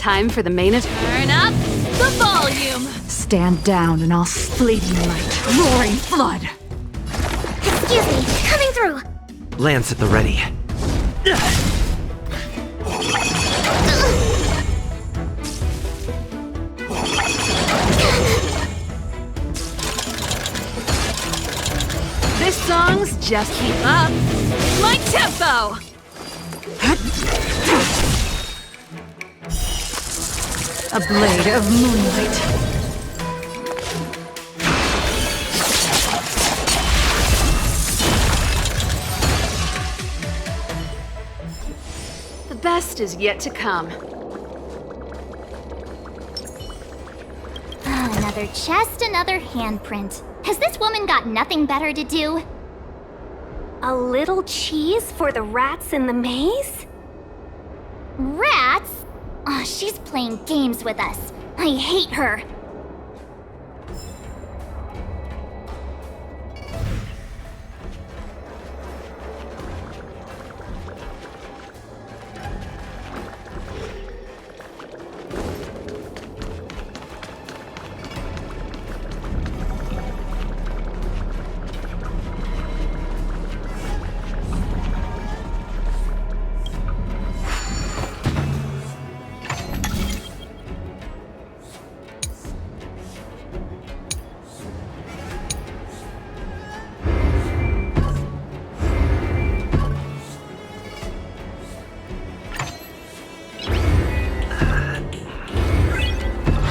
Time for the main event. Turn up the volume! Stand down and I'll fleeting light, roaring flood. Excuse me, coming through! Lance at the ready. This song's just keep up. My tempo! A blade of moonlight. The best is yet to come. Another chest, another handprint. Has this woman got nothing better to do? A little cheese for the rats in the maze? Rats? Oh, she's playing games with us. I hate her.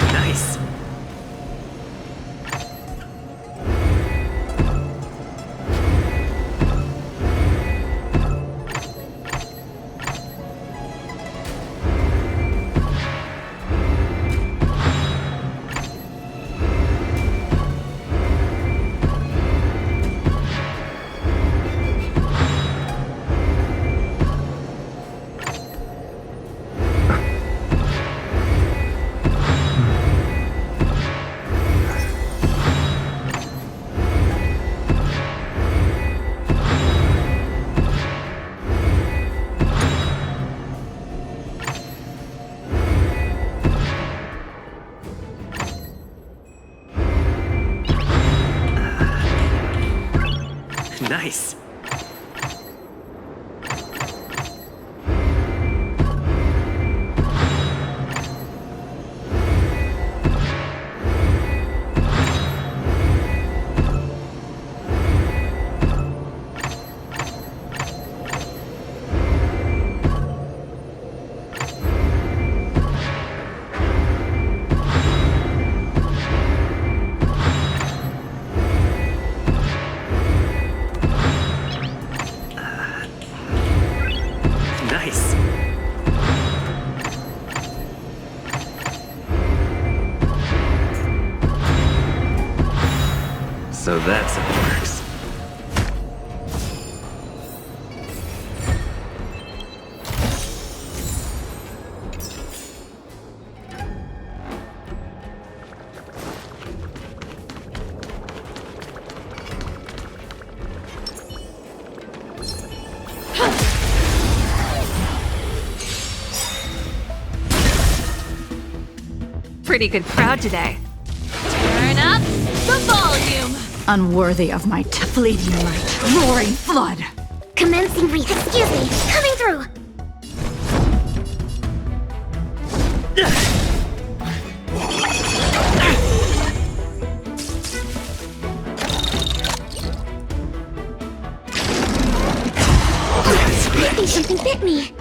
Nice. Nice. Nice. So that's how it works. Pretty good crowd today. Turn up the volume! Unworthy of my fleeting light, roaring flood. Commencing excuse me, coming through! I think something bit me.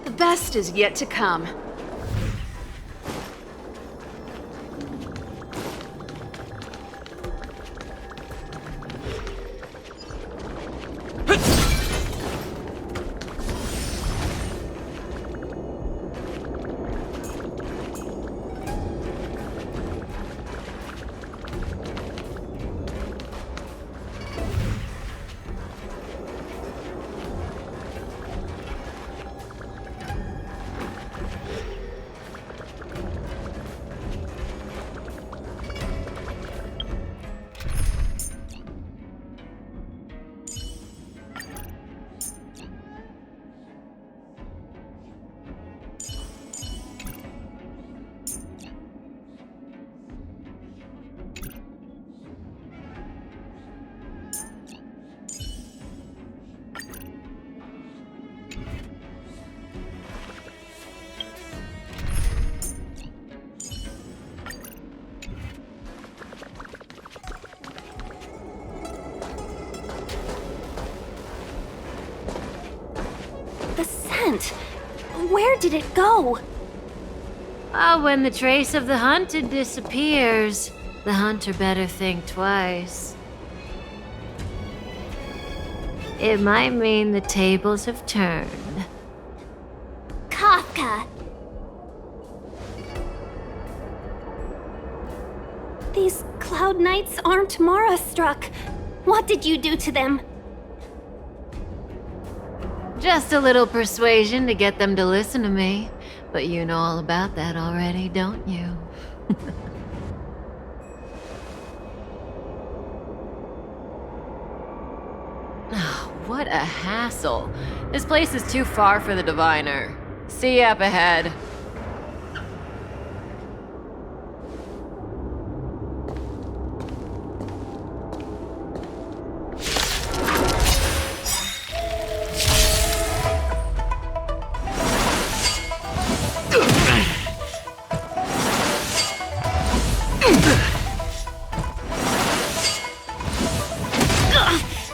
The best is yet to come. hunt. Where did it go? Ah, when the trace of the hunted disappears, the hunter better think twice. It might mean the tables have turned. Kafka. These Cloud Knights aren't Mara-struck. What did you do to them? Just a little persuasion to get them to listen to me. But you know all about that already, don't you? Oh, what a hassle. This place is too far for the diviner. See you up ahead.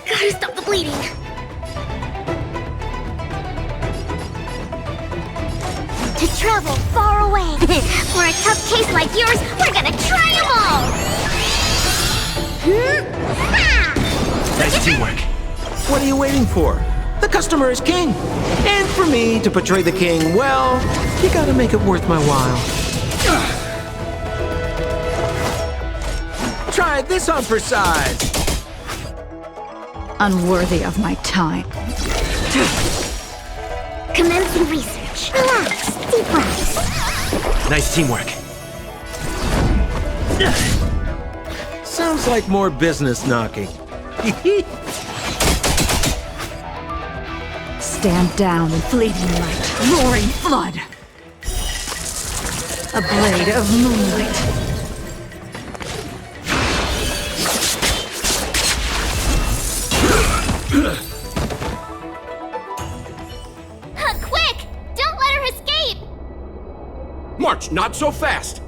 Gotta stop the bleeding. To travel far away. For a tough case like yours, we're gonna try them all. Nice teamwork. What are you waiting for? The customer is king. And for me to portray the king, well, you gotta make it worth my while. Try this on for size. Unworthy of my time. Commencing research. Relax. Deep breaths. Nice teamwork. Sounds like more business knocking. Stand down in fleeting light, roaring flood. A blade of moonlight. Quick! Don't let her escape! March, not so fast!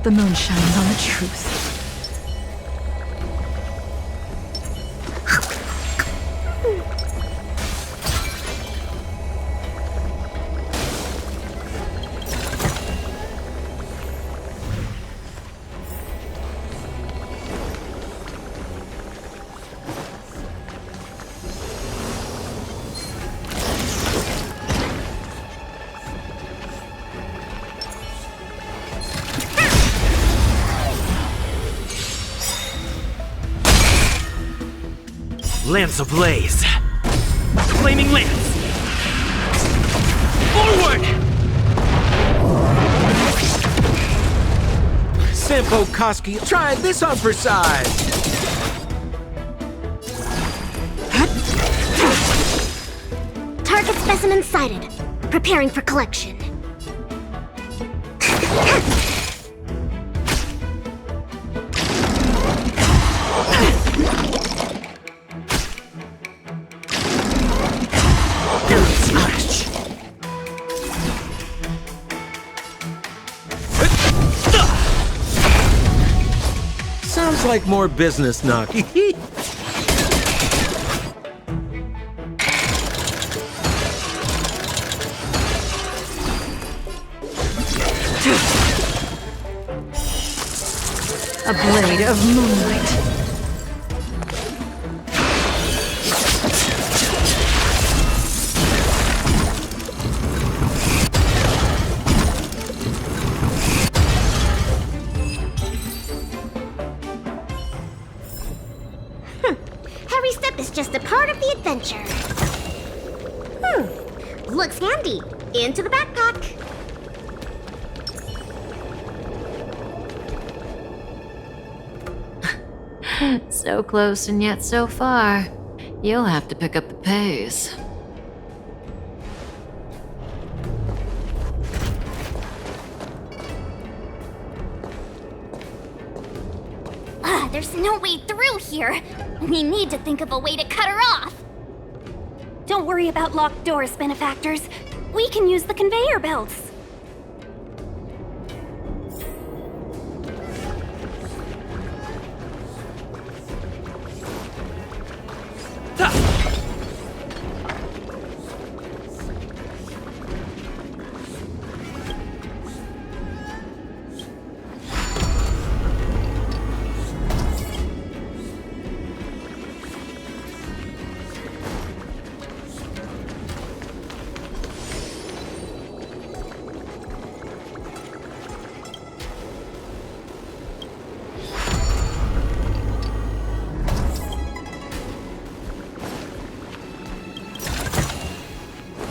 The moon shines on the truth. Lance ablaze. Flaming lance. Forward! Sampo Koski, try this on for size. Target specimen sighted. Preparing for collection. Sounds like more business knocking. A blade of moonlight. Every step is just a part of the adventure. Looks handy. Into the backpack. So close and yet so far. You'll have to pick up the pace. There's no way through here. We need to think of a way to cut her off. Don't worry about locked doors, benefactors. We can use the conveyor belts.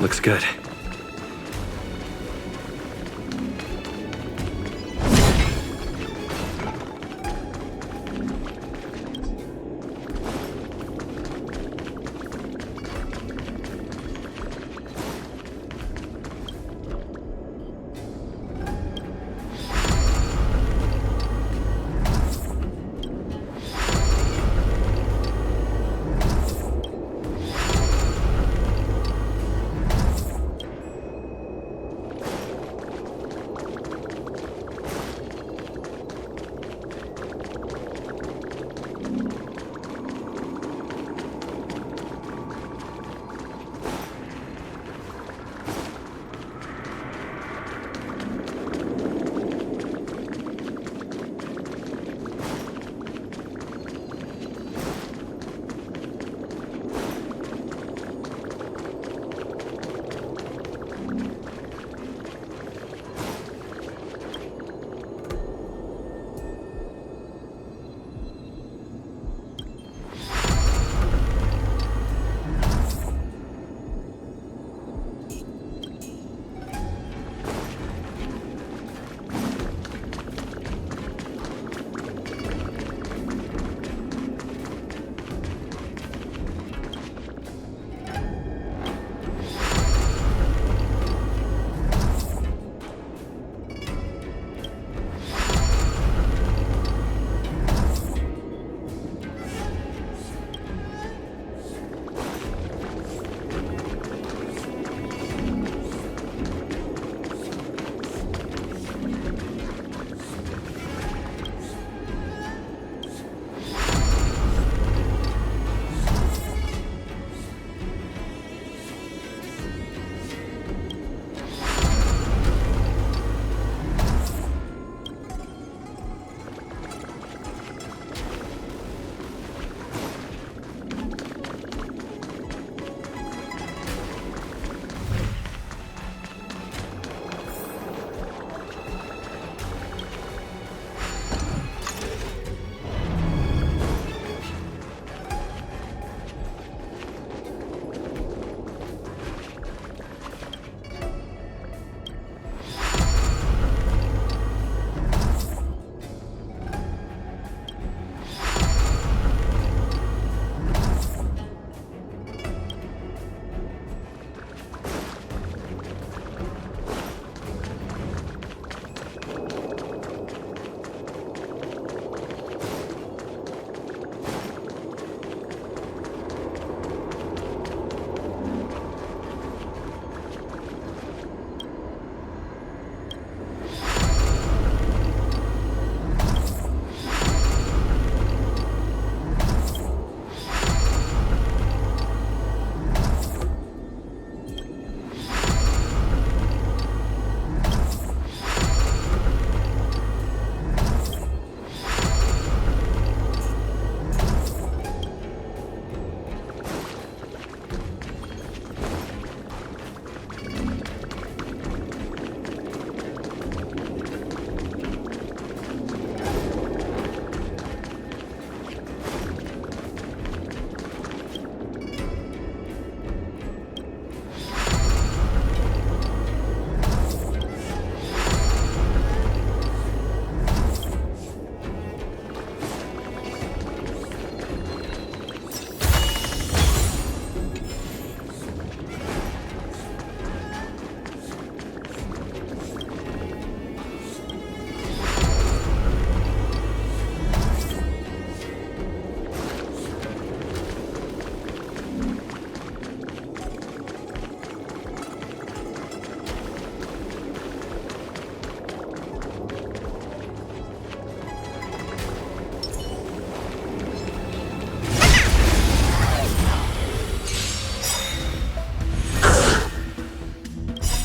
Looks good.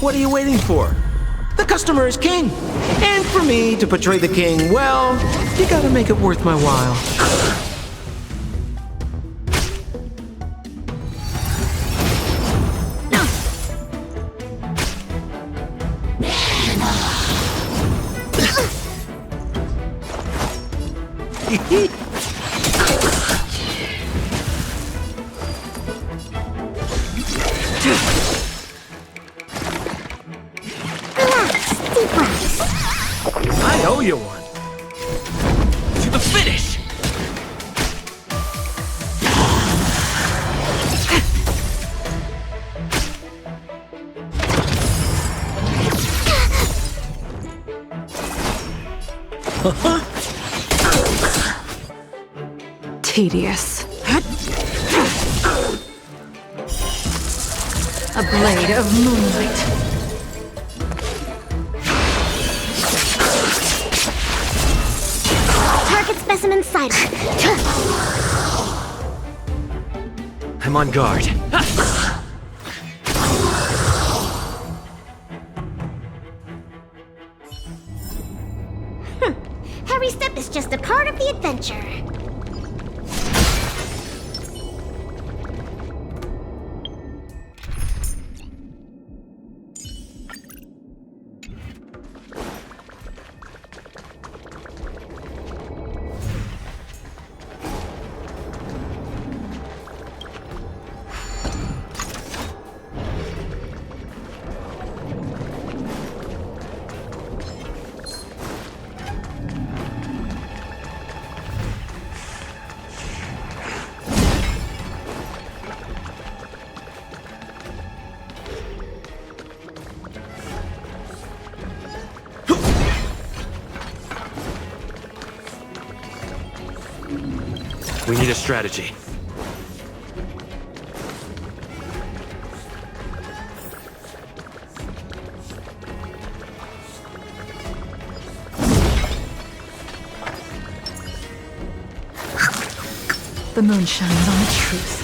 What are you waiting for? The customer is king. And for me to portray the king, well, you gotta make it worth my while. I owe you one. To the finish! Tedious. A blade of moonlight. Target specimen sighted. I'm on guard. Every step is just a part of the adventure. We need a strategy. The moon shines on the truth.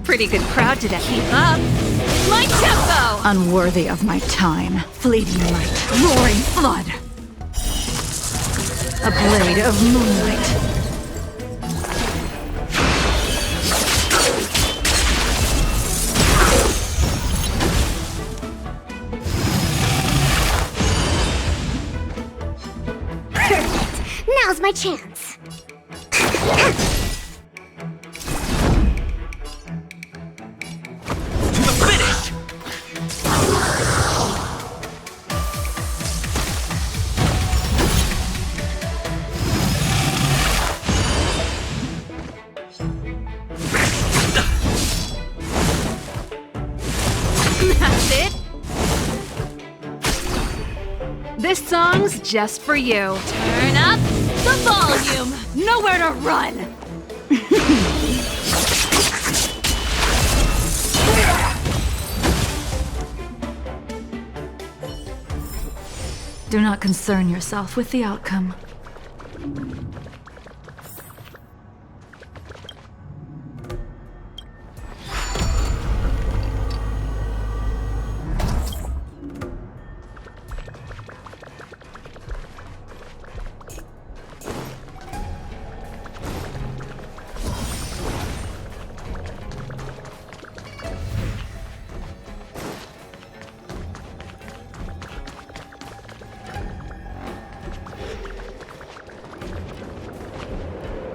Pretty good crowd today. Keep up. My tempo! Unworthy of my time. Fleeting light. Roaring flood. A blade of moonlight. Perfect. Now's my chance. That's it. This song's just for you. Turn up the volume. Nowhere to run. Do not concern yourself with the outcome.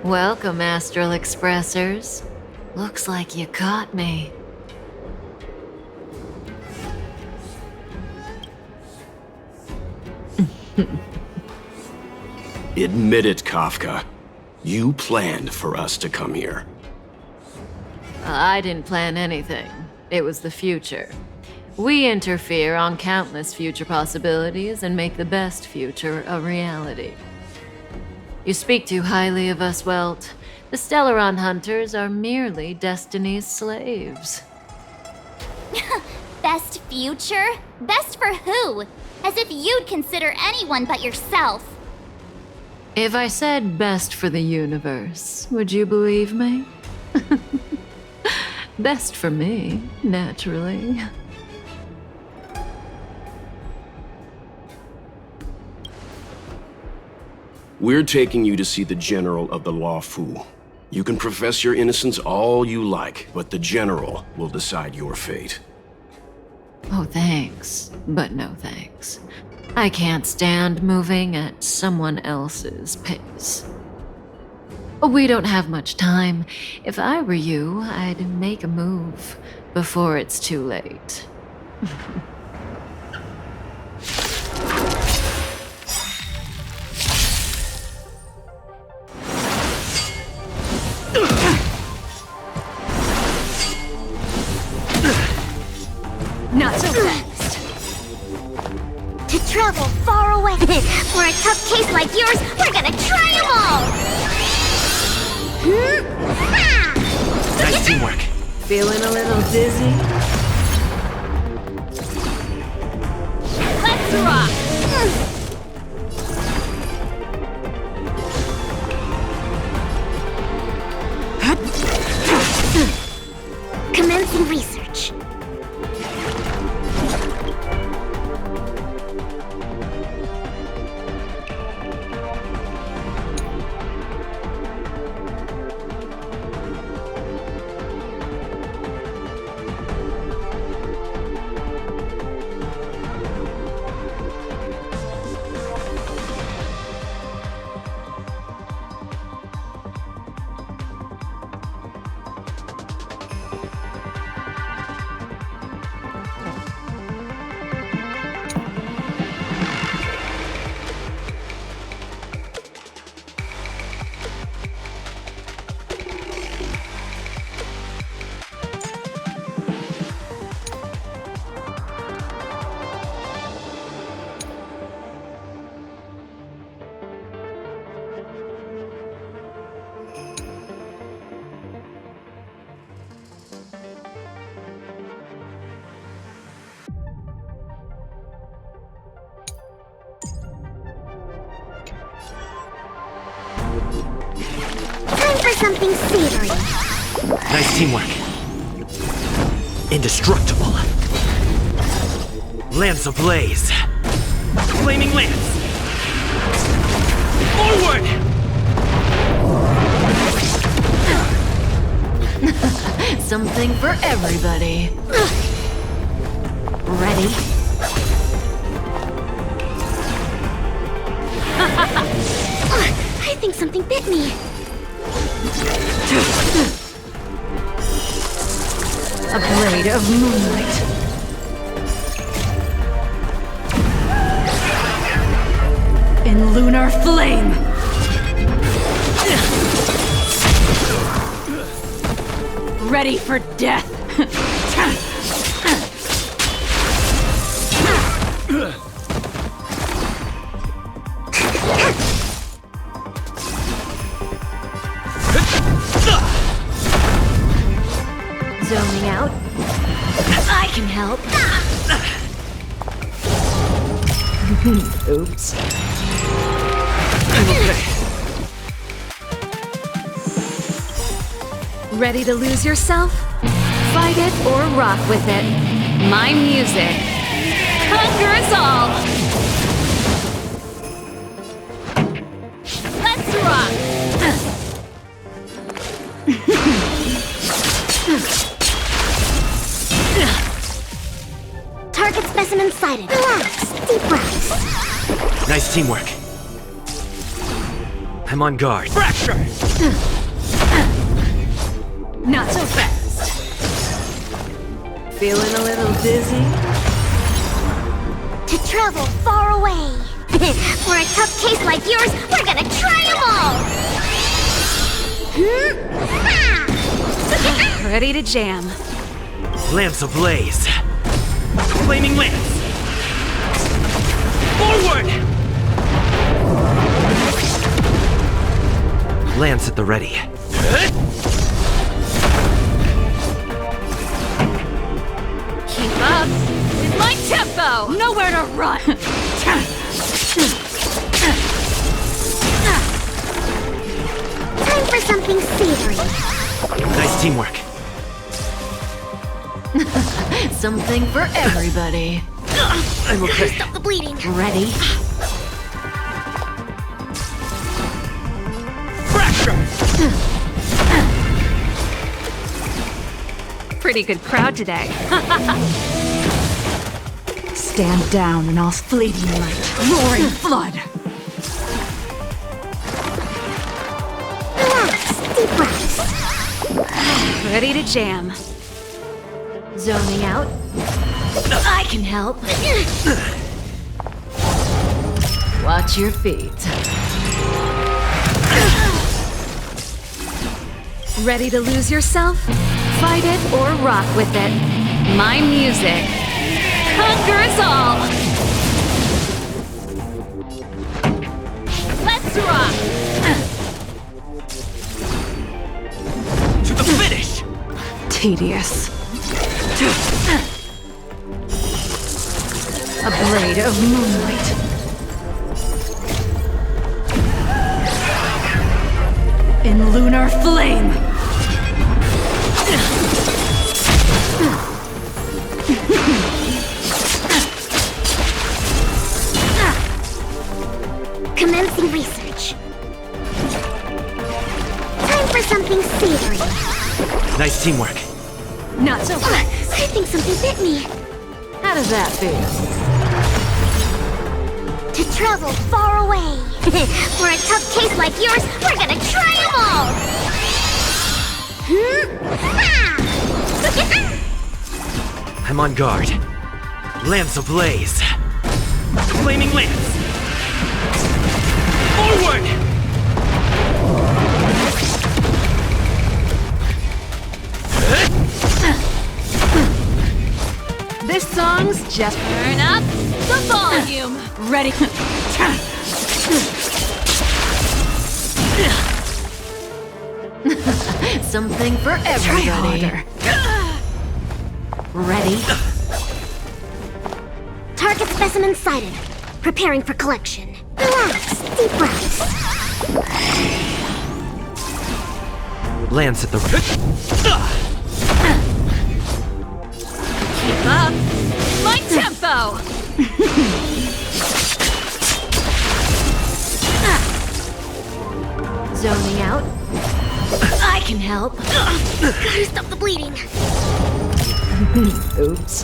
Welcome, Astral Expressors. Looks like you caught me. Admit it, Kafka. You planned for us to come here. I didn't plan anything. It was the future. We interfere on countless future possibilities and make the best future a reality. You speak too highly of us, Welt. The Stellaron Hunters are merely Destiny's slaves. Best future? Best for who? As if you'd consider anyone but yourself. If I said best for the universe, would you believe me? Best for me, naturally. We're taking you to see the General of the Law Fu. You can profess your innocence all you like, but the General will decide your fate. Oh, thanks, but no thanks. I can't stand moving at someone else's pace. We don't have much time. If I were you, I'd make a move before it's too late. Not so fast. To travel far away. For a tough case like yours, we're gonna try them all! Nice teamwork. Feeling a little dizzy? Let's rock! Commencing research. Time for something savory. Nice teamwork. Indestructible. Lance ablaze. Flaming lance. Forward! Something for everybody. Ready? I think something bit me. A blade of moonlight. In lunar flame! Ready for death! Zoning out. I can help. Oops. Ready to lose yourself? Fight it or rock with it. My music conquers all! Let's rock! Target specimen sighted. Relax. Deep breaths. Nice teamwork. I'm on guard. Fracture! Not so fast. Feeling a little dizzy? To travel far away. For a tough case like yours, we're gonna try them all! Ready to jam. Lamps ablaze. Flaming lance. Forward! Lance at the ready. Keep up. My tempo! Nowhere to run! Time for something savory. Nice teamwork. Something for everybody. I'm okay. Stop the bleeding. Ready? Fracture! Pretty good crowd today. Stand down and I'll fleeting light, roaring flood. Relax. Deep breaths. Ready to jam. Zoning out. I can help. Watch your feet. Ready to lose yourself? Fight it or rock with it. My music conquers all. Let's rock. To the finish! Tedious. A blade of moonlight. In lunar flame. Commencing research. Time for something savory. Nice teamwork. Not so quick. I think something bit me. How does that feel? To travel far away. For a tough case like yours, we're gonna try them all! I'm on guard. Lance ablaze. Flaming lance. Forward! This song's just turn up the volume. Ready. Something for everybody. Ready? Target specimen sighted. Preparing for collection. Relax. Deep breaths. Lance at the... Keep up. My tempo. Zoning out. I can help. Gotta stop the bleeding. Oops.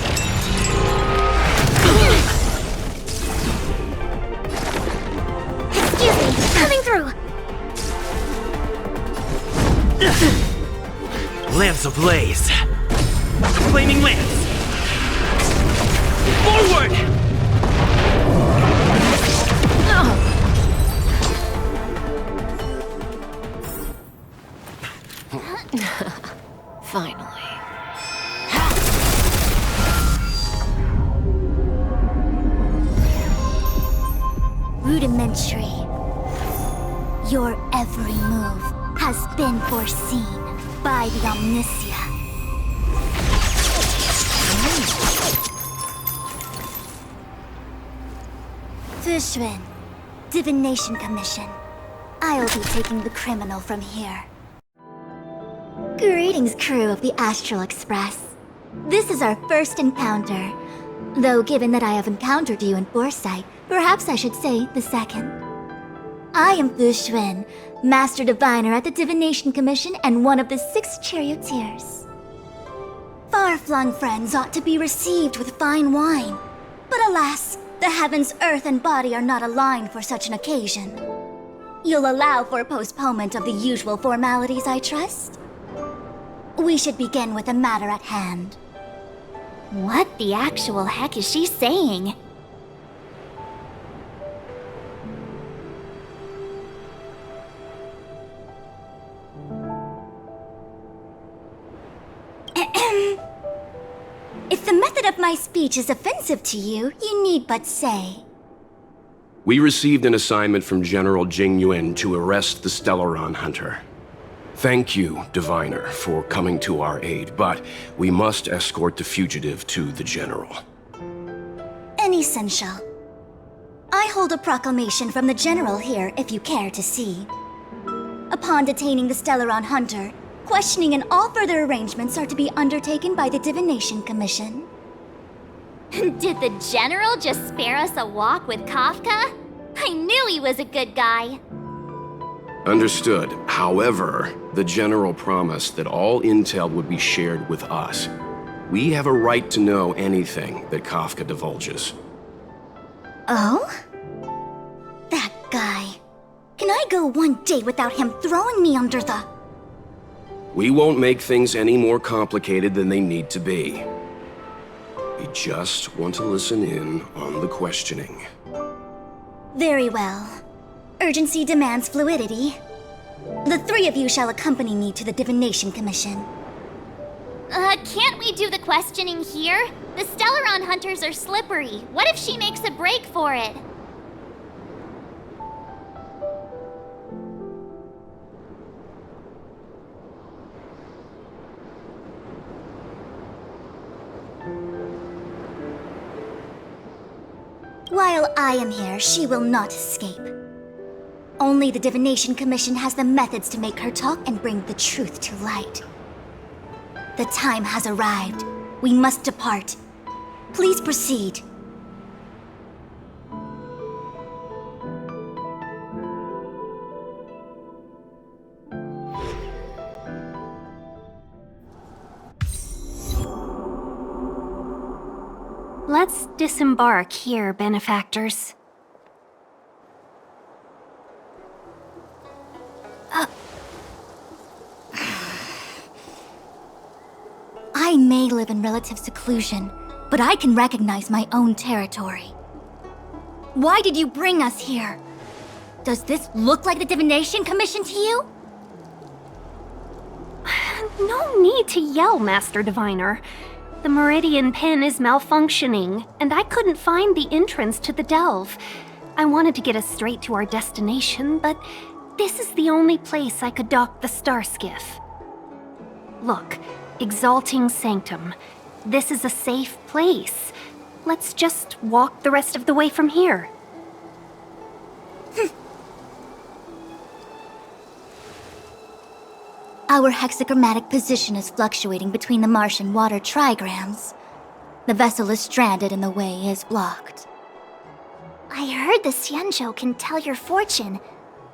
Excuse me. Coming through. Lance ablaze. Flaming lance. Forward! Finally. Rudimentary. Your every move has been foreseen by the Omniscient. Fushun, Divination Commission. I'll be taking the criminal from here. Greetings, crew of the Astral Express. This is our first encounter. Though given that I have encountered you in foresight, perhaps I should say the second. I am Fushun, Master Diviner at the Divination Commission and one of the 6 charioteers. Far-flung friends ought to be received with fine wine. But alas, the heavens, earth, and body are not aligned for such an occasion. You'll allow for a postponement of the usual formalities, I trust? We should begin with the matter at hand. What the actual heck is she saying? If the method of my speech is offensive to you, you need but say. We received an assignment from General Jing Yuan to arrest the Stellaron Hunter. Thank you, Diviner, for coming to our aid, but we must escort the fugitive to the General. essential. I hold a proclamation from the General here if you care to see. Upon detaining the Stellaron Hunter, questioning and all further arrangements are to be undertaken by the Divination Commission. Did the General just spare us a walk with Kafka? I knew he was a good guy. Understood. However, the General promised that all intel would be shared with us. We have a right to know anything that Kafka divulges. Oh? That guy. Can I go one day without him throwing me under the... We won't make things any more complicated than they need to be. We just want to listen in on the questioning. Very well. Urgency demands fluidity. The three of you shall accompany me to the Divination Commission. Can't we do the questioning here? The Stellaron Hunters are slippery. What if she makes a break for it? While I am here, she will not escape. Only the Divination Commission has the methods to make her talk and bring the truth to light. The time has arrived. We must depart. Please proceed. Let's disembark here, benefactors. I may live in relative seclusion, but I can recognize my own territory. Why did you bring us here? Does this look like the Divination Commission to you? No need to yell, Master Diviner. The Meridian Pin is malfunctioning, and I couldn't find the entrance to the delve. I wanted to get us straight to our destination, but this is the only place I could dock the star skiff. Look, Exalting Sanctum. This is a safe place. Let's just walk the rest of the way from here. Our hexagrammatic position is fluctuating between the marsh and water trigrams. The vessel is stranded and the way is blocked. I heard the Xianzhou can tell your fortune.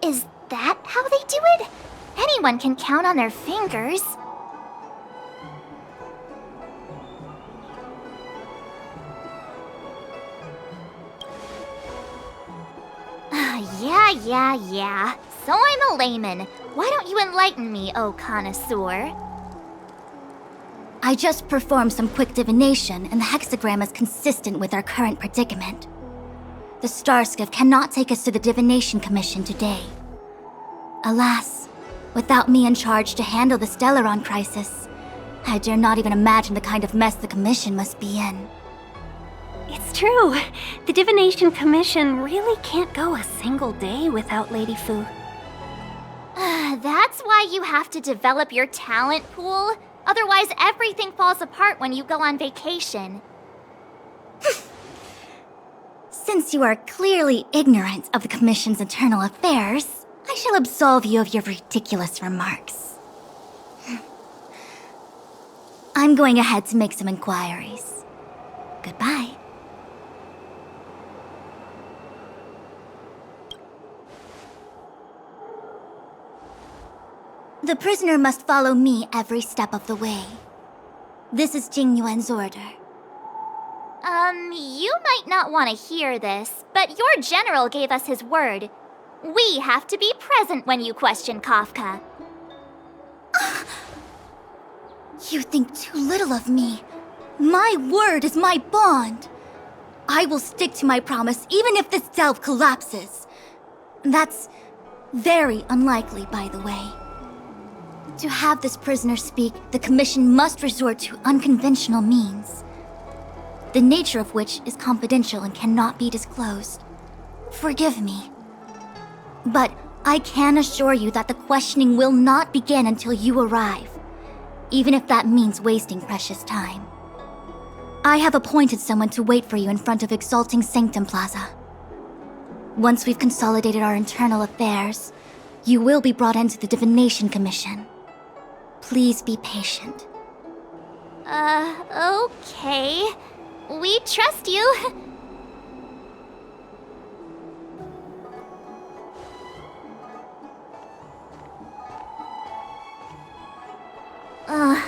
Is that how they do it? Anyone can count on their fingers. Yeah. So I'm a layman. Why don't you enlighten me, oh connoisseur? I just performed some quick divination, and the hexagram is consistent with our current predicament. The Starskiff cannot take us to the Divination Commission today. Alas, without me in charge to handle the Stellaron crisis, I dare not even imagine the kind of mess the Commission must be in. It's true. The Divination Commission really can't go a single day without Lady Fu. That's why you have to develop your talent pool. Otherwise, everything falls apart when you go on vacation. Since you are clearly ignorant of the Commission's internal affairs, I shall absolve you of your ridiculous remarks. I'm going ahead to make some inquiries. Goodbye. The prisoner must follow me every step of the way. This is Jing Yuan's order. You might not want to hear this, but your general gave us his word. We have to be present when you question Kafka. You think too little of me. My word is my bond. I will stick to my promise even if this delve collapses. That's very unlikely, by the way. To have this prisoner speak, the Commission must resort to unconventional means, the nature of which is confidential and cannot be disclosed. Forgive me. But I can assure you that the questioning will not begin until you arrive, even if that means wasting precious time. I have appointed someone to wait for you in front of Exalting Sanctum Plaza. Once we've consolidated our internal affairs, you will be brought into the Divination Commission. Please be patient. Okay. We trust you.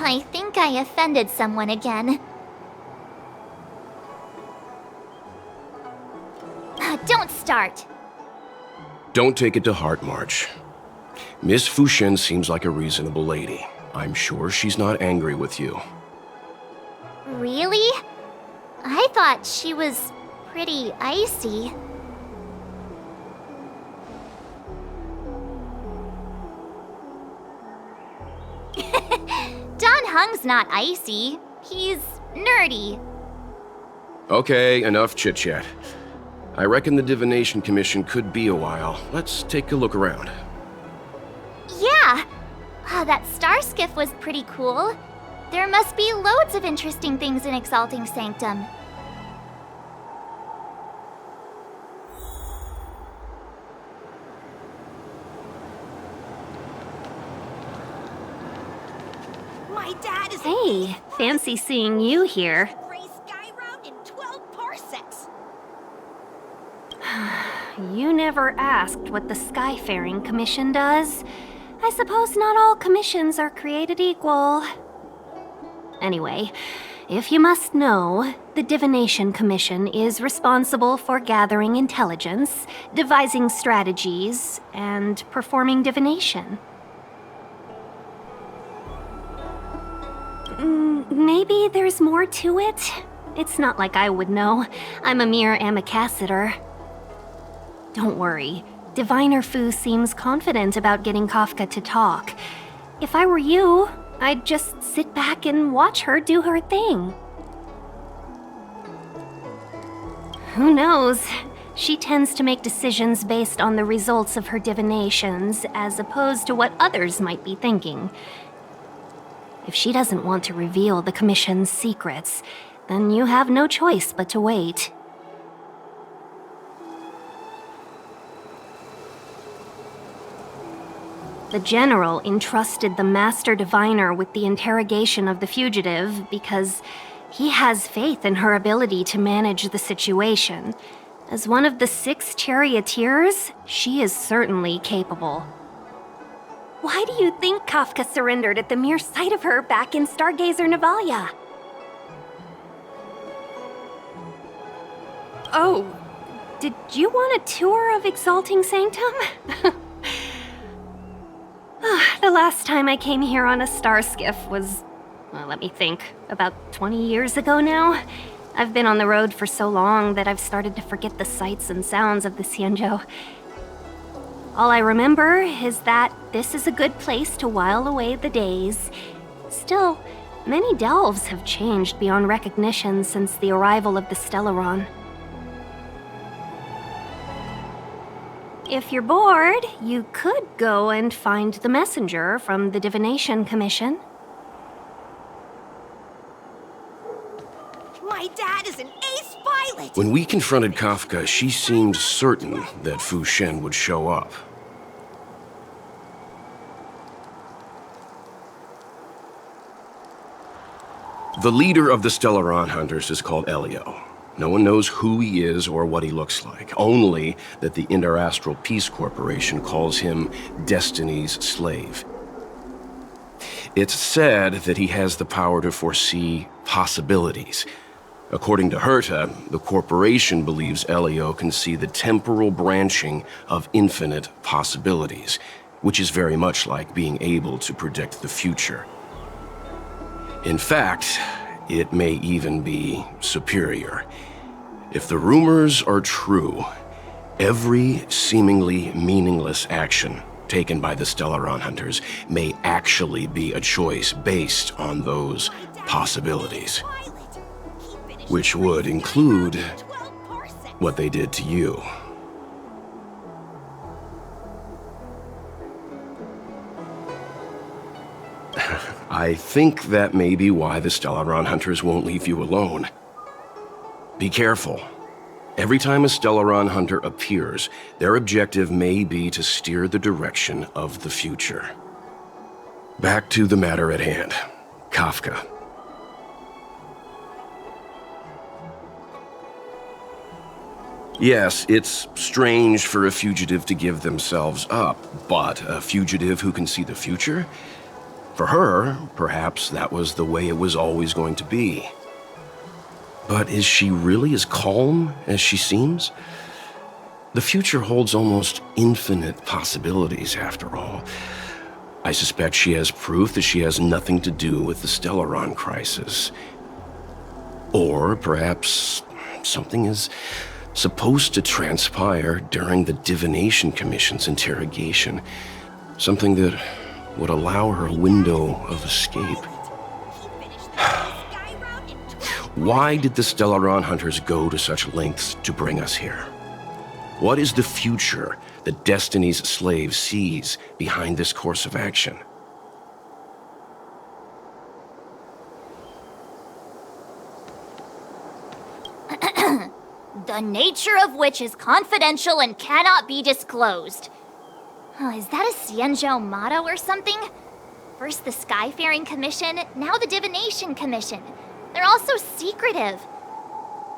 I think I offended someone again. Don't start. Don't take it to heart, March. Miss Fushen seems like a reasonable lady. I'm sure she's not angry with you. Really? I thought she was pretty icy. Don Hung's not icy. He's nerdy. Okay, enough chit-chat. I reckon the Divination Commission could be a while. Let's take a look around. Yeah! That star skiff was pretty cool. There must be loads of interesting things in Exalting Sanctum. My dad is Hey, fancy seeing you here. gray sky route in 12 parsecs. You never asked what the Skyfaring Commission does. I suppose not all commissions are created equal. Anyway, if you must know, the Divination Commission is responsible for gathering intelligence, devising strategies, and performing divination. Maybe there's more to it? It's not like I would know. I'm a mere ambassador. Don't worry. Diviner Fu seems confident about getting Kafka to talk. If I were you, I'd just sit back and watch her do her thing. Who knows? She tends to make decisions based on the results of her divinations, as opposed to what others might be thinking. If she doesn't want to reveal the Commission's secrets, then you have no choice but to wait. The General entrusted the Master Diviner with the interrogation of the fugitive because he has faith in her ability to manage the situation. As one of the 6 charioteers, she is certainly capable. Why do you think Kafka surrendered at the mere sight of her back in Stargazer Navalia? Oh, did you want a tour of Exalting Sanctum? The last time I came here on a star skiff was, well, let me think, about 20 years ago now. I've been on the road for so long that I've started to forget the sights and sounds of the Xianzhou. All I remember is that this is a good place to while away the days. Still, many delves have changed beyond recognition since the arrival of the Stellaron. If you're bored, you could go and find the messenger from the Divination Commission. My dad is an ace pilot. When we confronted Kafka, she seemed certain that Fu Shen would show up. The leader of the Stellaron Hunters is called Elio. No one knows who he is or what he looks like, only that the Interastral Peace Corporation calls him Destiny's slave. It's said that he has the power to foresee possibilities. According to Herta, the corporation believes Elio can see the temporal branching of infinite possibilities, which is very much like being able to predict the future. In fact, it may even be superior. If the rumors are true, every seemingly meaningless action taken by the Stellaron Hunters may actually be a choice based on those possibilities, which would include what they did to you. I think that may be why the Stellaron Hunters won't leave you alone. Be careful. Every time a Stellaron hunter appears, their objective may be to steer the direction of the future. Back to the matter at hand. Kafka. Yes, it's strange for a fugitive to give themselves up, but a fugitive who can see the future? For her, perhaps that was the way it was always going to be. But is she really as calm as she seems? The future holds almost infinite possibilities, after all. I suspect she has proof that she has nothing to do with the Stellaron crisis. Or perhaps something is supposed to transpire during the Divination Commission's interrogation. Something that would allow her a window of escape. Why did the Stellaron hunters go to such lengths to bring us here? What is the future that Destiny's slave sees behind this course of action? The nature of which is confidential and cannot be disclosed. Oh, is that a Xianzhou motto or something? First the Skyfaring Commission, now the Divination Commission. They're all so secretive.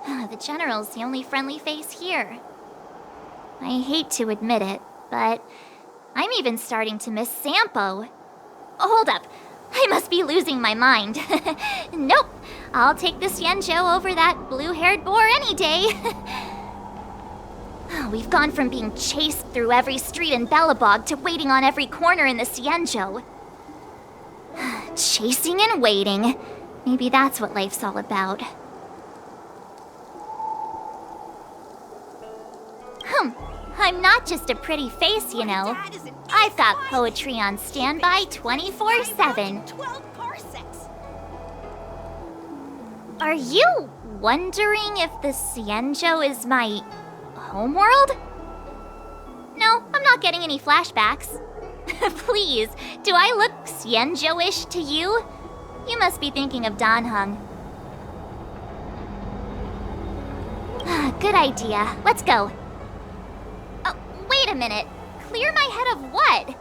The General's the only friendly face here. I hate to admit it, but I'm even starting to miss Sampo. Hold up, I must be losing my mind. Nope, I'll take the Xianzhou over that blue-haired boar any day. We've gone from being chased through every street in Belobog to waiting on every corner in the Xianzhou. Chasing and waiting. Maybe that's what life's all about. I'm not just a pretty face, you know. I've got poetry on standby 24/7. Are you wondering if the Xianzhou is my homeworld? No, I'm not getting any flashbacks. Please, do I look Xianzhou-ish to you? You must be thinking of Danheng. Good idea. Let's go. Oh, wait a minute. Clear my head of what?